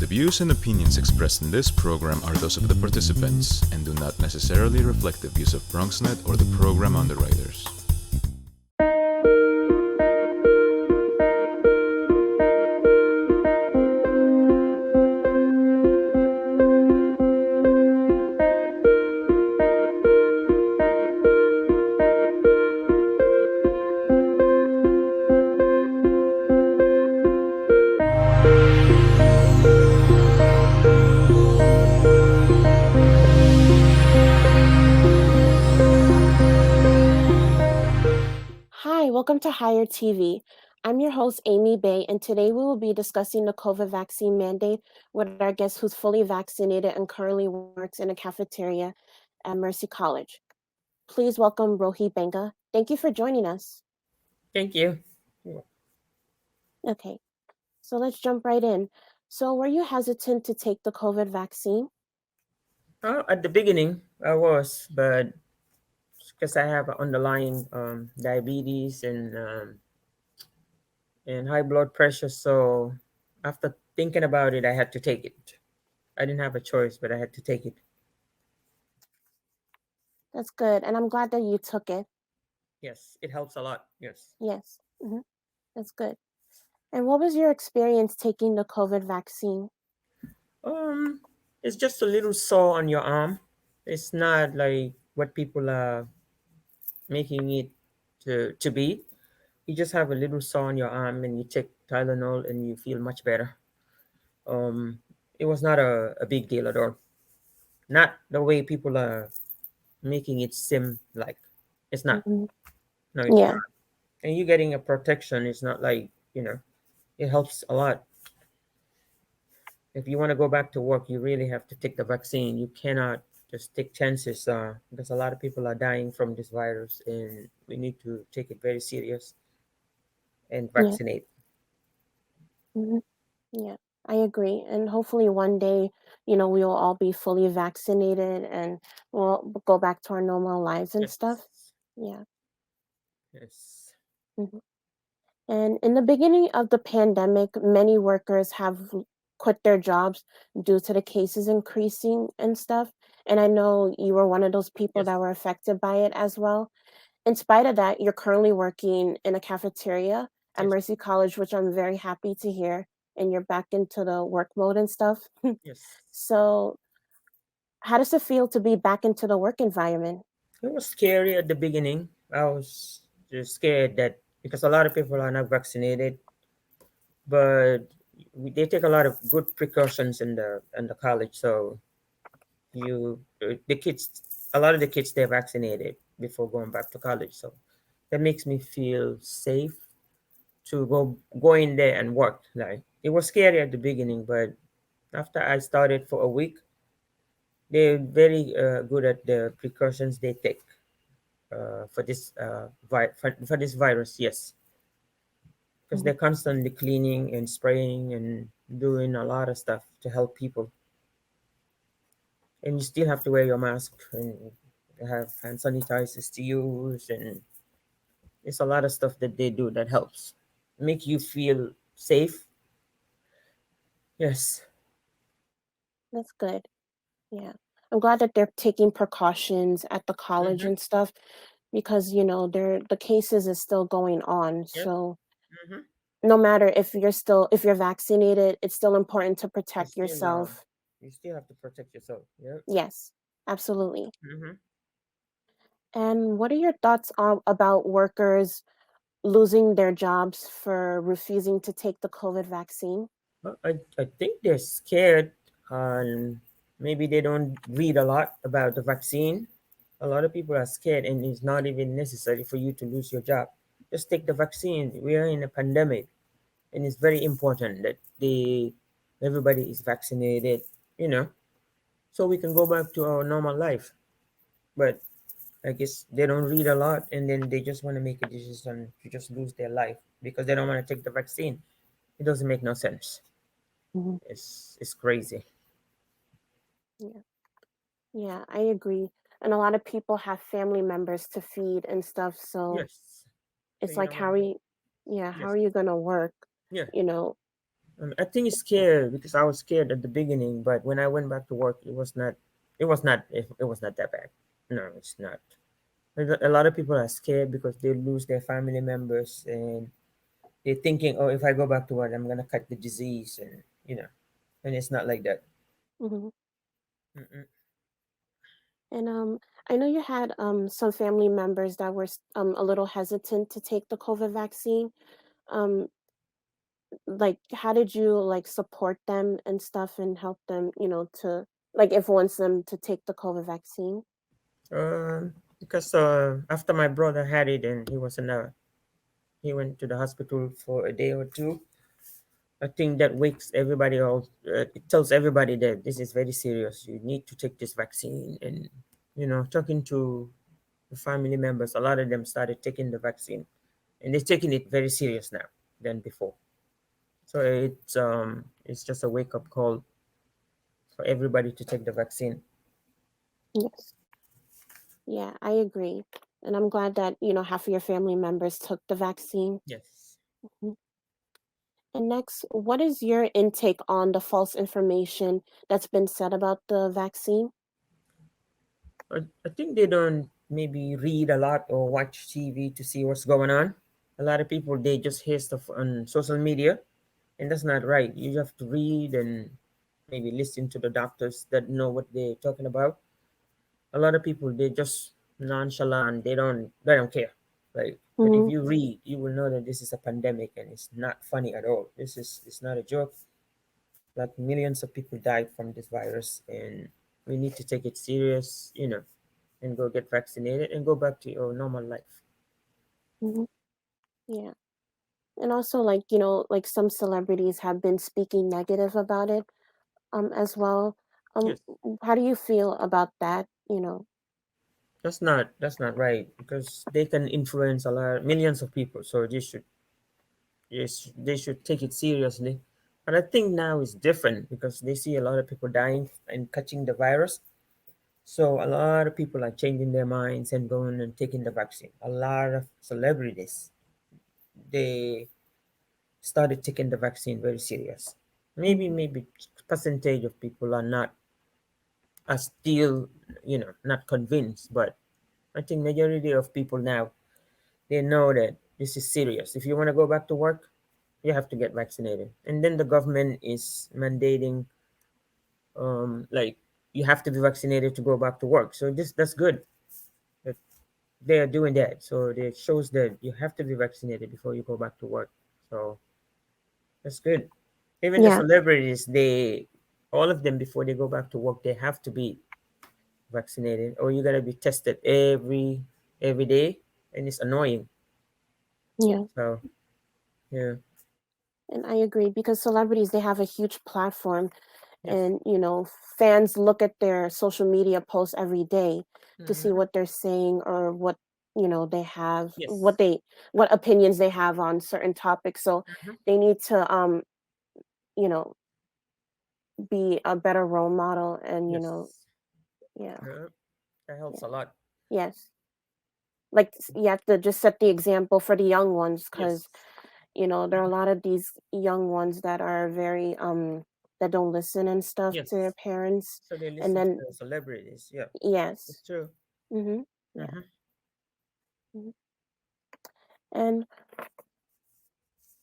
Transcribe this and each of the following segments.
views and opinions expressed in this program are those of the participants and do not necessarily reflect the views of BronxNet or the program underwriters. Hi, welcome to Higher TV. I'm your host, Amy Bay, and today we will be discussing the COVID vaccine mandate with our guest who's fully vaccinated and currently works in a cafeteria at Mercy College. Please welcome Rohi Benga. Thank you for joining us. Thank you. Okay, so let's jump right in. So, were you hesitant to take the COVID vaccine? At the beginning, I was, but because I have underlying diabetes and high blood pressure, so after thinking about it, I had to take it. I didn't have a choice, but I had to take it. That's good, and I'm glad that you took it. Yes, it helps a lot. Yes. Yes, that's good. And what was your experience taking the COVID vaccine? Um, it's just a little sore on your arm. It's not like what people are making it to be. You just have a little sore on your arm, and you take Tylenol, and you feel much better. Um, it was not a big deal at all. Not the way people are making it seem like. It's not. Mhm. No, it's Yeah, not. And you getting a protection. It's not like it helps a lot. If you want to go back to work, you really have to take the vaccine. You cannot just take chances because a lot of people are dying from this virus, and we need to take it very serious and yeah. vaccinate. Mhm. Yeah, I agree. And hopefully one day, we will all be fully vaccinated and we'll go back to our normal lives and Yes. stuff. Yeah. Yes. Mhm. And in the beginning of the pandemic, many workers have quit their jobs due to the cases increasing and stuff. And I know you were one of those people Yes. that were affected by it as well. In spite of that, you're currently working in a cafeteria at Yes. Mercy College, which I'm very happy to hear. And you're back into the work mode and stuff. Yes. So, how does it feel to be back into the work environment? It was scary at the beginning. I was just scared that because a lot of people are not vaccinated, but they take a lot of good precautions in the college. So the kids, a lot of the kids, they're vaccinated before going back to college. So that makes me feel safe to go in there and work. Like it was scary at the beginning, but after I started for a week, they're very good at the precautions they take for this for this virus. Yes, because Mhm. they're constantly cleaning and spraying and doing a lot of stuff to help people, and you still have to wear your mask and have hand sanitizers to use, and it's a lot of stuff that they do that helps make you feel safe. Yes. That's good. Yeah. I'm glad that they're taking precautions at the college Mm-hmm. and stuff because, the cases is still going on. Yep. So, Mm-hmm. no matter if you're vaccinated, it's still important to You protect still yourself. you still have to protect yourself. Yep. Yes, absolutely. Mm-hmm. And what are your thoughts on about workers losing their jobs for refusing to take the COVID vaccine? I think they're scared, and maybe they don't read a lot about the vaccine. A lot of people are scared, and it's not even necessary for you to lose your job. Just take the vaccine. We are in a pandemic, and it's very important that everybody is vaccinated. You know, so we can go back to our normal life. But I guess they don't read a lot, and then they just want to make a decision to just lose their life because they don't want to take the vaccine. It doesn't make no sense. Mhm. It's crazy. Yeah. Yeah, I agree. And a lot of people have family members to feed and stuff, so Yes. So it's you like don't want to. yeah, how Yes. are you gonna work? Yeah. You know, I think it's scared because I was scared at the beginning, but when I went back to work, it was not. It was not that bad. No, it's not. A lot of people are scared because they lose their family members and they're thinking, oh, if I go back to work, I'm gonna catch the disease, and and it's not like that. Hmm. Mm-mm. And I know you had some family members that were a little hesitant to take the COVID vaccine. Um, like, how did you like support them and stuff and help them, to like influence them to take the COVID vaccine? Because after my brother had it and he went to the hospital for a day or two. I think that wakes everybody up. It tells everybody that this is very serious. You need to take this vaccine, and talking to the family members, a lot of them started taking the vaccine, and they're taking it very serious now than before. So it's just a wake up call for everybody to take the vaccine. Yes. Yeah, I agree. And I'm glad that, half of your family members took the vaccine. Yes. Mhm. And next, what is your intake on the false information that's been said about the vaccine? I think they don't maybe read a lot or watch TV to see what's going on. A lot of people they just hear stuff on social media, and that's not right. You have to read and maybe listen to the doctors that know what they're talking about. A lot of people they just nonchalant. They don't care. Like, but if Hmm. you read, you will know that this is a pandemic and it's not funny at all. It's not a joke. Like millions of people died from this virus, and we need to take it serious. And go get vaccinated and go back to your normal life. Hmm. Yeah. And also, like, like some celebrities have been speaking negative about it as well. Yes, How do you feel about that? that's not right because they can influence a lot millions of people. So they should take it seriously. And I think now is different because they see a lot of people dying and catching the virus. So a lot of people are changing their minds and going and taking the vaccine. A lot of celebrities they started taking the vaccine very serious. Maybe Hmm. maybe percentage of people are still not convinced, but I think majority of people now they know that this is serious. If you want to go back to work, you have to get vaccinated, and then the government is mandating like you have to be vaccinated to go back to work. So that's good that they are doing that. So it shows that you have to be vaccinated before you go back to work. So that's good. Even the Yeah. celebrities, they all of them before they go back to work, they have to be vaccinated, or you gotta be tested every day, and it's annoying. Yeah. So yeah, And I agree because celebrities, they have a huge platform, yes, and fans look at their social media posts every day to see hmm what they're saying or what they have, yes, what opinions they have on certain topics. So hmm they need to you know be a better role model, and yes, yeah. yeah, that helps Yeah. a lot. Yes. Like, you have to just set the example for the young ones, Yes, because there are a lot of these young ones that are very that don't listen and stuff to their yes. parents. So they And listen to then, the celebrities. Yeah, yes. it's true. Mm-hmm. Yeah. hmm Mhm. And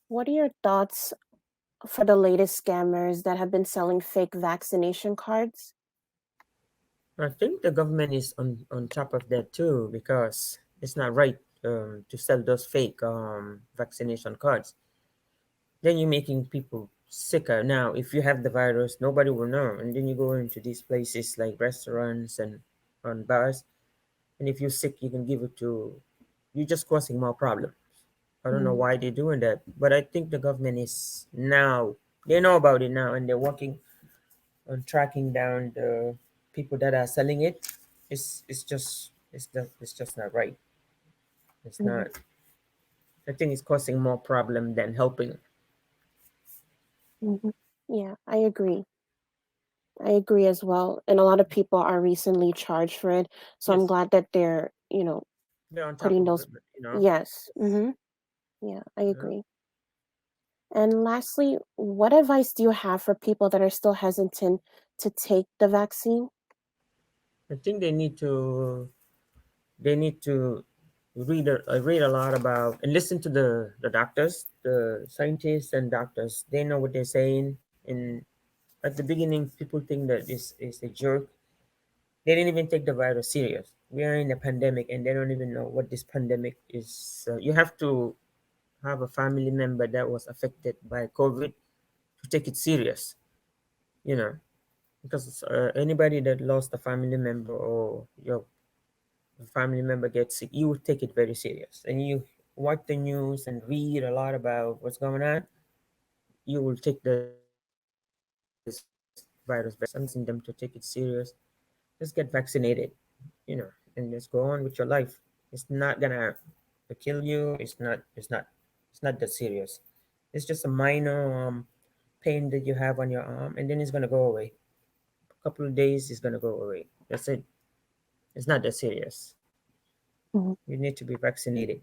what are your thoughts for the latest scammers that have been selling fake vaccination cards? I think the government is on top of that too because it's not right to sell those fake vaccination cards. Then you're making people sicker. Now, if you have the virus, nobody will know. And then you go into these places like restaurants and bars. And if you're sick, you can give it to, you're just causing more problems. I don't know Mm-hmm. why they're doing that. But I think the government is now, they know about it now and they're working on tracking down the people that are selling it. It's just not right. It's Mm-hmm. not. I think it's causing more problem than helping. Mm-hmm. Yeah, I agree. I agree as well. And a lot of people are recently charged for it. So I'm Yes, glad that they're, they're on top putting of those. it. Yes. Mm-hmm. Yeah, I Yeah. agree. And lastly, what advice do you have for people that are still hesitant to take the vaccine? I think they need to read a lot about and listen to the doctors, the scientists and doctors. They know what they're saying. And at the beginning, people think that this is a joke. They didn't even take the virus serious. We are in a pandemic, and they don't even know what this pandemic is. You have to have a family member that was affected by COVID to take it serious. You know, because anybody that lost a family member or your family member gets sick, you would take it very serious, and you watch the news and read a lot about what's going on. You will take this virus very serious. I'm advising them to take it serious. Just get vaccinated, and just go on with your life. It's not gonna kill you. It's not that serious. It's just a minor pain that you have on your arm, and then it's gonna go away. A couple of days, it's gonna go away. That's it. It's not that serious. Mhm. You need to be vaccinated.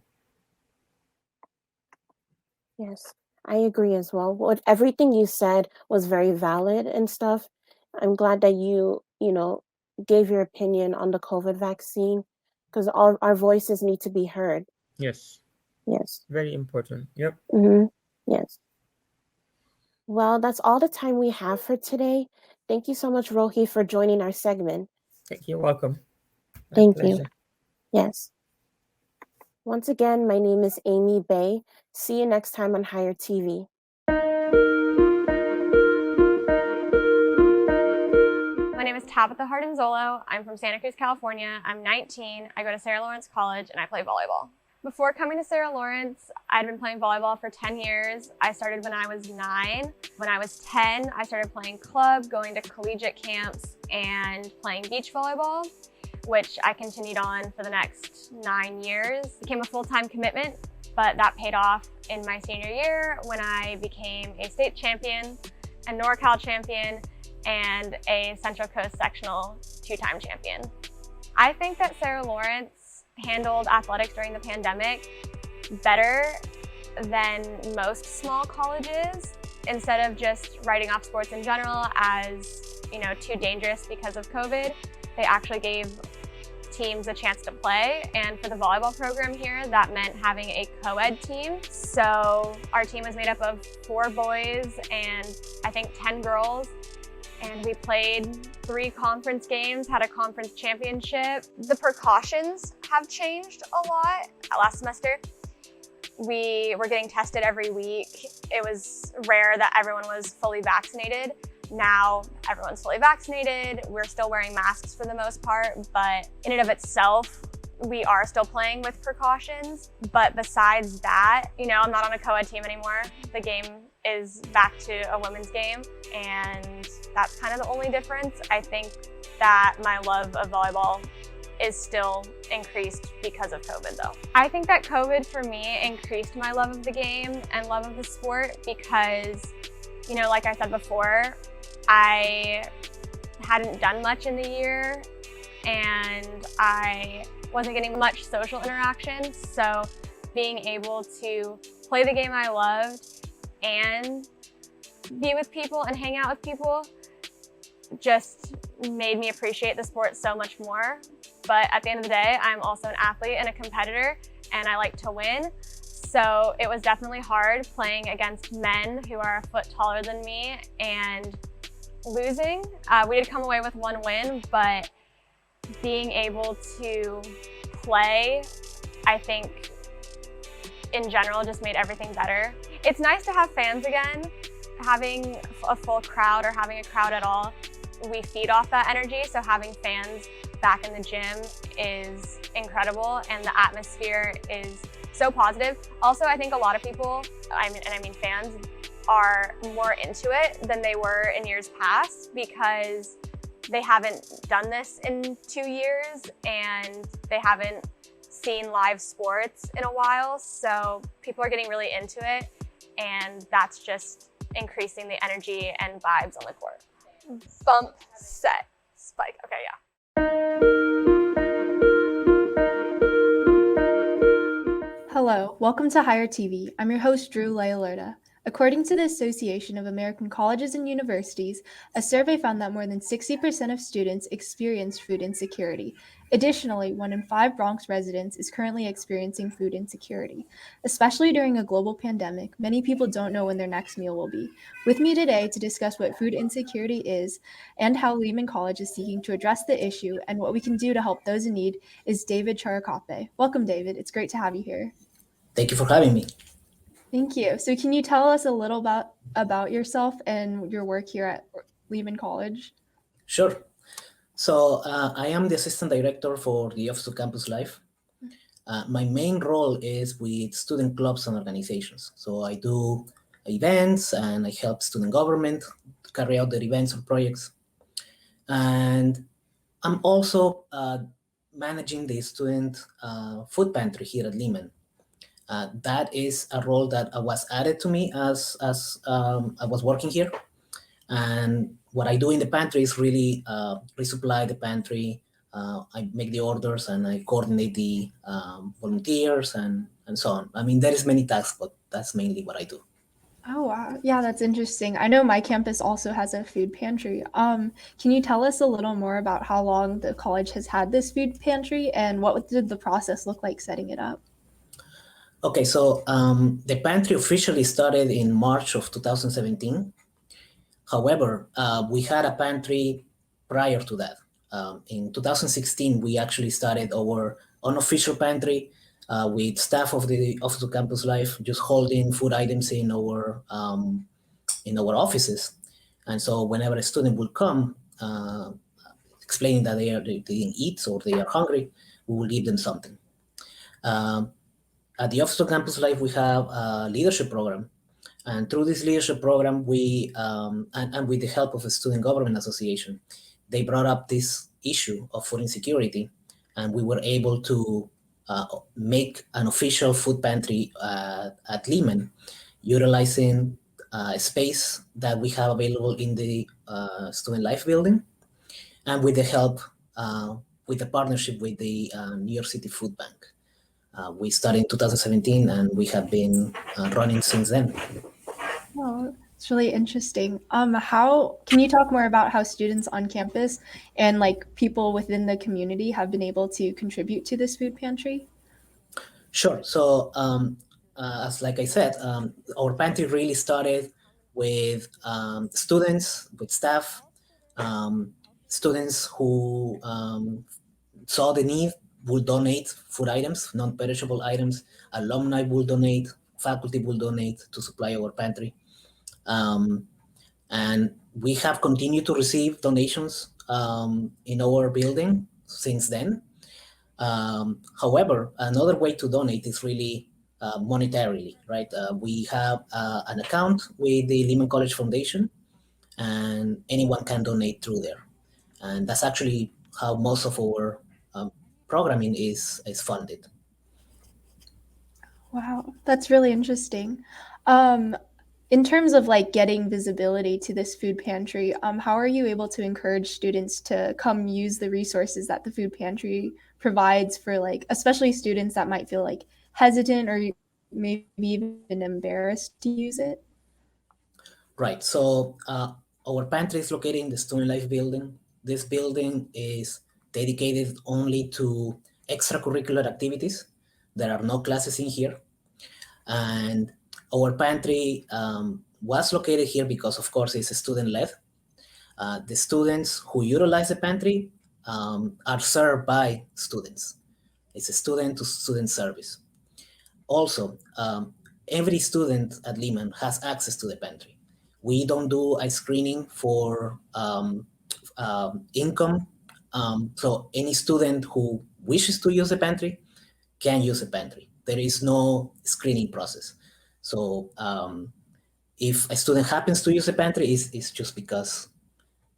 Yes, I agree as well. What everything you said was very valid and stuff. I'm glad that you gave your opinion on the COVID vaccine because all our voices need to be heard. Yes, Yes. very important. Yep. Mm-hmm. Yes. Well, that's all the time we have for today. Thank you so much, Rohi, for joining our segment. You're welcome. My Thank you. pleasure. Yes. Once again, my name is Amy Bay. See you next time on Higher TV. My name is Tabitha Hardenzolo. I'm from Santa Cruz, California. I'm 19. I go to Sarah Lawrence College and I play volleyball. Before coming to Sarah Lawrence, I'd been playing volleyball for 10 years. I started when I was 9. When I was 10, I started playing club, going to collegiate camps, and playing beach volleyball, which I continued on for the next 9 years. It became a full-time commitment, but that paid off in my senior year when I became a state champion, a NorCal champion, and a Central Coast sectional 2-time champion. I think that Sarah Lawrence handled athletics during the pandemic better than most small colleges. Instead of just writing off sports in general as, too dangerous because of COVID, they actually gave teams a chance to play. And for the volleyball program here, that meant having a co-ed team. So our team was made up of 4 boys and I think 10 girls. And we played 3 conference games, had a conference championship. The precautions have changed a lot. Last semester, we were getting tested every week. It was rare that everyone was fully vaccinated. Now everyone's fully vaccinated. We're still wearing masks for the most part, but in and of itself, we are still playing with precautions. But besides that, I'm not on a co-ed team anymore. The game is back to a women's game, and that's kind of the only difference. I think that my love of volleyball is still increased because of COVID though. I think that COVID for me increased my love of the game and love of the sport because, like I said before, I hadn't done much in the year and I wasn't getting much social interaction. So being able to play the game I loved and be with people and hang out with people just made me appreciate the sport so much more. But at the end of the day, I'm also an athlete and a competitor, and I like to win. So it was definitely hard playing against men who are a foot taller than me and losing. We did come away with 1 win, but being able to play, I think, in general, just made everything better. It's nice to have fans again. Having a full crowd or having a crowd at all, we feed off that energy. So having fans back in the gym is incredible and the atmosphere is so positive. Also, I think a lot of people, I mean fans, are more into it than they were in years past because they haven't done this in 2 years and they haven't seen live sports in a while. So people are getting really into it, and that's just increasing the energy and vibes on the court. Bump, set, spike. Okay, yeah. Hello, welcome to Higher TV. I'm your host, Drew Lealerta. According to the Association of American Colleges and Universities, a survey found that more than 60% of students experience food insecurity. Additionally, 1 in 5 Bronx residents is currently experiencing food insecurity. Especially during a global pandemic, many people don't know when their next meal will be. With me today to discuss what food insecurity is and how Lehman College is seeking to address the issue and what we can do to help those in need is David Characape. Welcome, David. It's great to have you here. Thank you for having me. Thank you. So can you tell us a little about yourself and your work here at Lehman College? Sure. So I am the assistant director for the Office of Campus Life. My main role is with student clubs and organizations. So I do events and I help student government carry out their events or projects. And I'm also managing the student food pantry here at Lehman. That is a role that was added to me as I was working here. And what I do in the pantry is really resupply the pantry. I make the orders and I coordinate the volunteers and so on. I mean, there is many tasks, but that's mainly what I do. Oh, wow. Yeah, that's interesting. I know my campus also has a food pantry. Can you tell us a little more about how long the college has had this food pantry and what did the process look like setting it up? Okay, so the pantry officially started in March of 2017. However, we had a pantry prior to that. In 2016, we actually started our unofficial pantry with staff of the Office of Campus Life, just holding food items in our offices. And so whenever a student will come, explaining that they didn't eat or they are hungry, we will give them something. At the Office of Campus Life, we have a leadership program. And through this leadership program, we, and with the help of a student government association, they brought up this issue of food insecurity. And we were able to make an official food pantry at Lehman, utilizing a space that we have available in the Student Life building, and with the help, with the partnership with the New York City Food Bank. We started in 2017 and we have been running since then. Oh, it's really interesting. How can you talk more about how students on campus and like people within the community have been able to contribute to this food pantry? Sure. So, as like I said, our pantry really started with students, with staff, students who saw the need will donate food items, non-perishable items. Alumni will donate, faculty will donate to supply our pantry. And we have continued to receive donations in our building since then. However, another way to donate is really monetarily, right? We have an account with the Lehman College Foundation, and anyone can donate through there. And that's actually how most of our programming is funded. Wow, that's really interesting. In terms of like getting visibility to this food pantry, how are you able to encourage students to come use the resources that the food pantry provides for like, especially students that might feel like hesitant or maybe even embarrassed to use it? Right. So our pantry is located in the Student Life building. This building is dedicated only to extracurricular activities. There are no classes in here. And our pantry was located here because, of course, it's student-led. The students who utilize the pantry are served by students. It's a student-to-student service. Also, every student at Lehman has access to the pantry. We don't do a screening for income. So any student who wishes to use the pantry can use the pantry. There is no screening process. So if a student happens to use the pantry, it's just because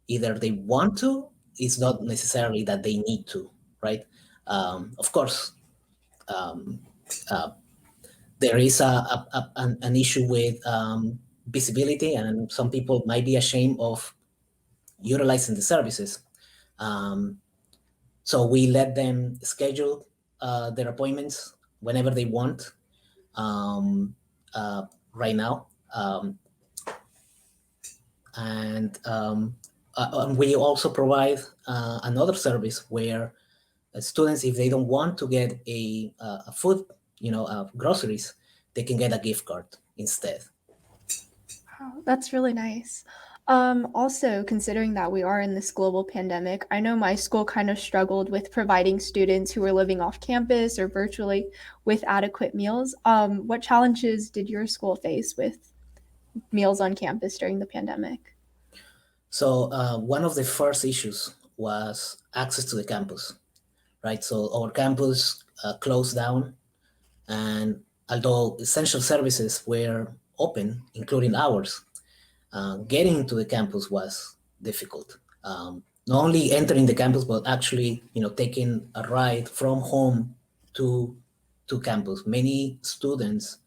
either they want to, it's not necessarily that they need to, right? Of course, there is an issue with visibility, and some people might be ashamed of utilizing the services. So we let them schedule their appointments whenever they want. Right now, And we also provide another service where students, if they don't want to get a food, groceries, they can get a gift card instead. Wow, that's really nice. Also, considering that we are in this global pandemic, I know my school kind of struggled with providing students who were living off campus or virtually with adequate meals. What challenges did your school face with meals on campus during the pandemic? So one of the first issues was access to the campus, right? So our campus closed down, and although essential services were open, including ours, getting into the campus was difficult. Not only entering the campus, but actually, taking a ride from home to campus. Many students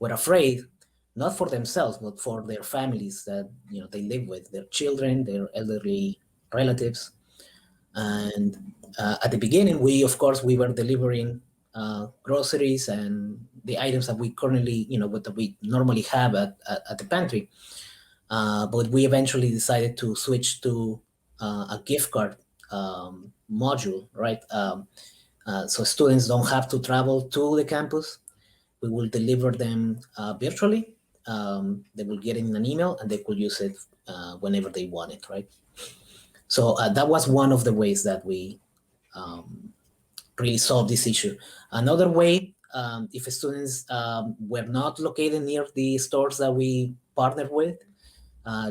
were afraid, not for themselves, but for their families that they live with, their children, their elderly relatives. And at the beginning, of course, we were delivering groceries and the items that we currently, what that we normally have at the pantry. But we eventually decided to switch to a gift card module, right? So students don't have to travel to the campus. We will deliver them virtually. They will get in an email and they could use it whenever they want it, right? So that was one of the ways that we really solved this issue. Another way, if students were not located near the stores that we partnered with,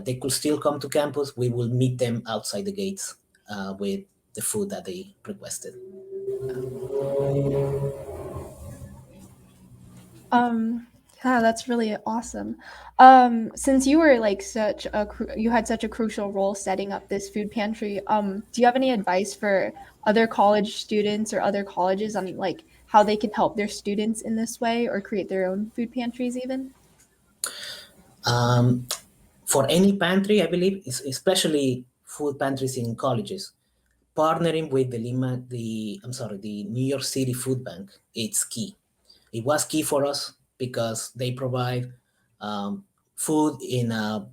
they could still come to campus. We will meet them outside the gates with the food that they requested. Yeah, that's really awesome. Since you were like you had such a crucial role setting up this food pantry, do you have any advice for other college students or other colleges on like how they can help their students in this way or create their own food pantries even? For any pantry, I believe, especially food pantries in colleges, partnering with the New York City Food Bank, it's key. It was key for us because they provide food in a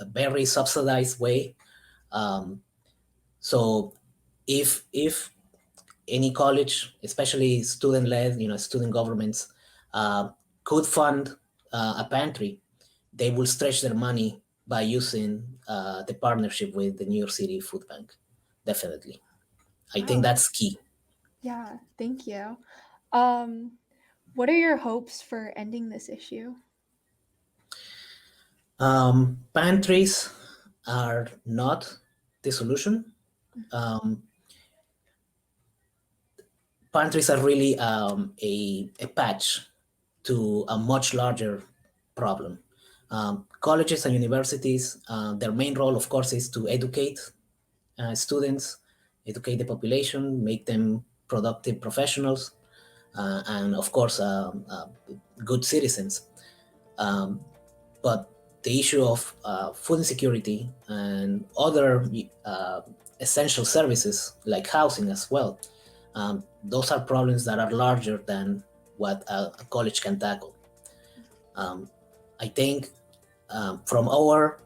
very subsidized way. So if any college, especially student-led, student governments, could fund a pantry, they will stretch their money by using the partnership with the New York City Food Bank. Definitely, I think Oh, that's key. yeah, thank you. Um, what are your hopes for ending this issue? Pantries are not the solution. Um, Pantries are really a patch to a much larger problem. Colleges and universities, their main role, of course, is to educate students, educate the population, make them productive professionals, and of course, good citizens. Um, but the issue of food insecurity and other essential services like housing as well, those are problems that are larger than what a college can tackle. I think from our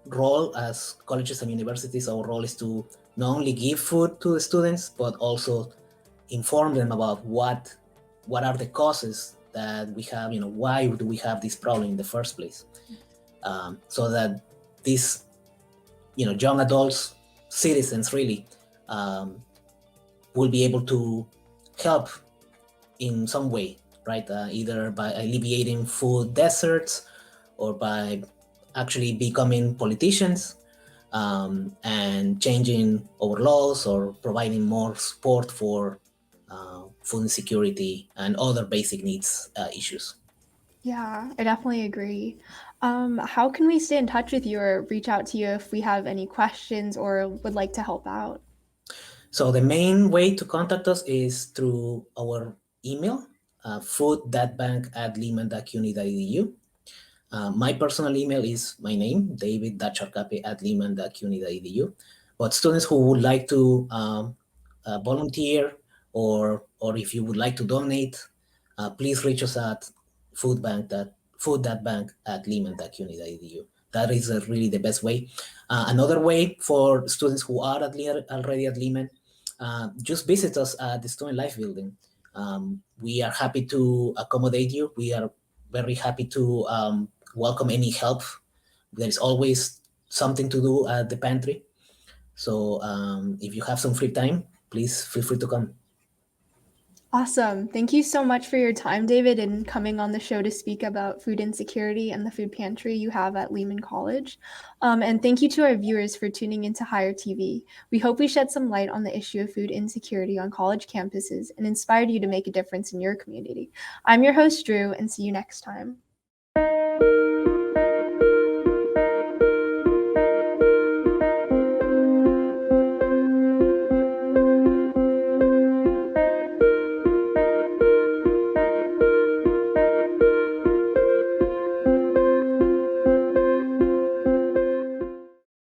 role as colleges and universities, our role is to not only give food to the students, but also inform them about what are the causes that we have, why do we have this problem in the first place, so that these, young adults, citizens really, will be able to help in some way, right? Either by alleviating food deserts or by actually becoming politicians, and changing our laws or providing more support for food insecurity and other basic needs issues. Yeah, I definitely agree. How can we stay in touch with you or reach out to you if we have any questions or would like to help out? So the main way to contact us is through our email, food.bank@lehman.cuny.edu. My personal email is my name, david.charcape@lehman.cuny.edu. But students who would like to volunteer, or if you would like to donate, please reach us at food that bank at lehman.uni.edu. That is really the best way. Another way for students who are already at Lehman, just visit us at the Student Life building. We are happy to accommodate you. We are very happy to welcome any help. There is always something to do at the pantry. So if you have some free time, please feel free to come. Awesome. Thank you so much for your time, David, and coming on the show to speak about food insecurity and the food pantry you have at Lehman College. And thank you to our viewers for tuning into Higher TV. We hope we shed some light on the issue of food insecurity on college campuses and inspired you to make a difference in your community. I'm your host, Drew, and see you next time.